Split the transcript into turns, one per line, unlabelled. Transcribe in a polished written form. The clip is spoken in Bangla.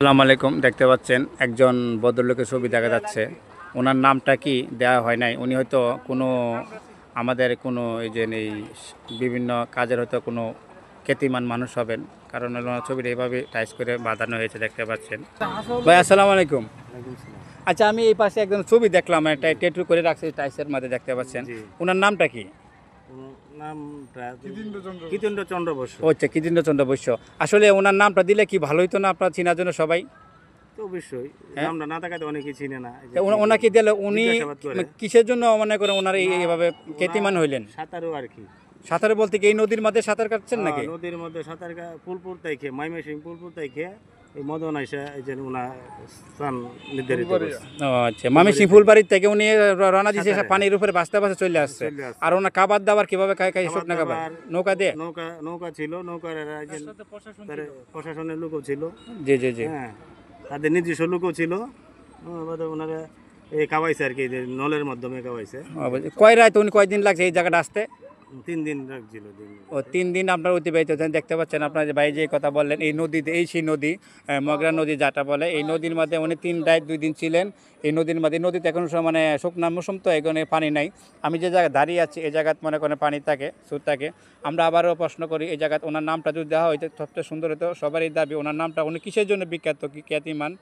আসসালামু আলাইকুম। দেখতে পাচ্ছেন একজন ভদ্রলোকের ছবি দেখা যাচ্ছে। ওনার নামটা কি দেওয়া হয় নাই, উনি হয়তো কোনো আমাদের কোনো এই যে এই বিভিন্ন কাজের হয়তো কোনো খ্যাতিমান মানুষ হবেন, কারণ ওনার ছবিটা এইভাবে টাইস করে বাঁধানো হয়েছে দেখতে পাচ্ছেন। ভাই আসসালামু আলাইকুম। আচ্ছা, আমি এই পাশে একজন ছবি দেখলাম, একটা ট্যাটু করে রাখছে টাইসের মধ্যে দেখতে পাচ্ছেন। ওনার নামটা কি?
কীর্তনচন্দ্র বসু।
ও আচ্ছা, কৃতীন্দ্রচন্দ্র বৈশ্য। আসলে ওনার নামটা দিলে কি ভালো হতো না, আপনার চেনার জন্য সবাই?
তো অবশ্যই
হ্যাঁ?
নামটা না থাকাতে অনেকেই চিনে না। এই যে
ওনাকে দিলে উনি
জিজ্ঞাসাবাদ করে।
কিসের জন্য মনে করেন ওনার এইভাবে খ্যাতিমান হইলেন?
সাঁতারও আর কি।
সাঁতারে বলতে কি এই নদীর মধ্যে সাঁতার কাটছেন নাকি?
নদীর মধ্যে সাঁতার ফুলপুর তাইখে মাইমেসিং ফুলপুর তাইখে এই মদন আইসা এই যে উনা স্থান নির্ধারিত করছে।
ও আচ্ছা, মামিসিং ফুলবাড়ির থেকে উনি রওনা দিয়েছে
সাঁতারে।
পানির উপরে বাঁচতে বাঁচতে চলে আসছে।
চলে আসছে।
আর ওনার খাবার দাবার কিভাবে খায় শুকনা খাবার?
খাবার
নৌকা দিয়ে?
নৌকা ছিল, নৌকার প্রশাসনের লোকও ছিল।
জি জি জি।
হ্যাঁ, তাদের নিজস্ব লোকও ছিল। ওনারা এই খাওয়াইছে আর কি, যে নলের মাধ্যমে খাওয়াইছে।
কয় রাত উনি কয়দিন লাগছে এই জায়গাটা আসতে?
3 দিন রাখছিল।
ও 3 দিন আপনার অতিবাহিত হচ্ছেন। দেখতে পাচ্ছেন আপনার যে ভাই যে কথা বললেন, এই নদীতে এই সেই নদী মগরা নদী যাটা বলে, এই নদীর মধ্যে উনি 3 রাত 2 দিন ছিলেন এই নদীর মধ্যে। নদীতে এখন মানে শুকনা মৌসুম, তো এখানে পানি নাই। আমি যে জায়গায় দাঁড়িয়ে আছি এই জায়গায় মনে করেন পানি থাকে, সুদ থাকে। আমরা আবারও প্রশ্ন করি, এই জায়গায় ওনার নামটা যদি দেওয়া হইতো সবচেয়ে সুন্দর হতো। সবারই দাবি ওনার নামটা, উনি কিসের জন্য বিখ্যাত, কি খ্যাতিমান?